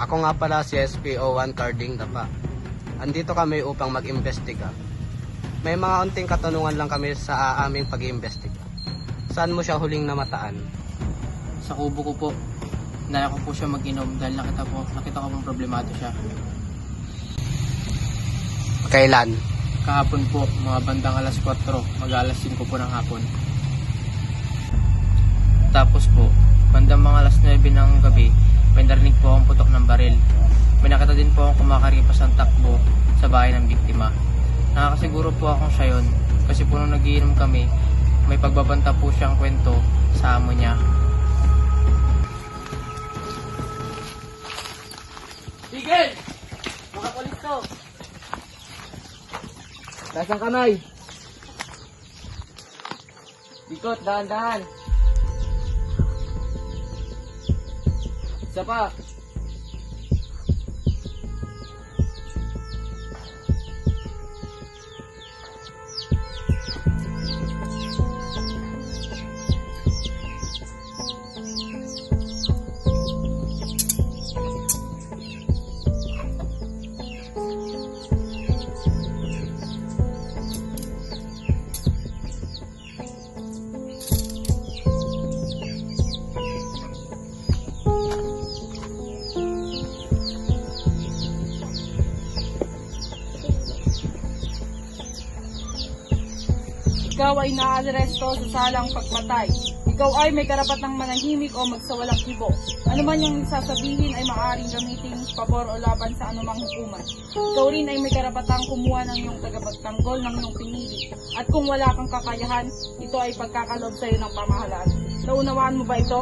Ako nga pala si SPO1 Carding Dapa. Andito kami upang mag-imbestiga. May mga unting katanungan lang kami sa aming pag-iimbestiga. Saan mo siya huling namataan? Sa kubo ko po. Naya ko po siya mag-inom dahil nakita ko pong problemado siya. Kailan? Kahapon po, mga bandang alas 4, mag-alas 5 po ng hapon. Tapos po, bandang mga alas 9 ng gabi, may narinig po akong putok ng baril. May nakita din po akong kumakaripas ng takbo sa bahay ng biktima. Nakakasiguro po akong siya yun kasi po nung nagiinom kami, may pagbabanta po siyang kwento sa amo niya. Tigil! Mga polis to! Taas ang kamay! Ikot, dahan-dahan! Isa pa! Ikaw ay naaresto sa salang pagpatay. Ikaw ay may karapatang manahimik o magsawalang kibo. Ano man yung sasabihin ay maaaring gamitin pabor o laban sa anumang hukuman. Ikaw rin ay may karapatang kumuha ng iyong tagapagtanggol ng iyong pinili. At kung wala kang kakayahan, ito ay pagkakaloob sa iyo ng pamahalaan. Naunawaan mo ba ito?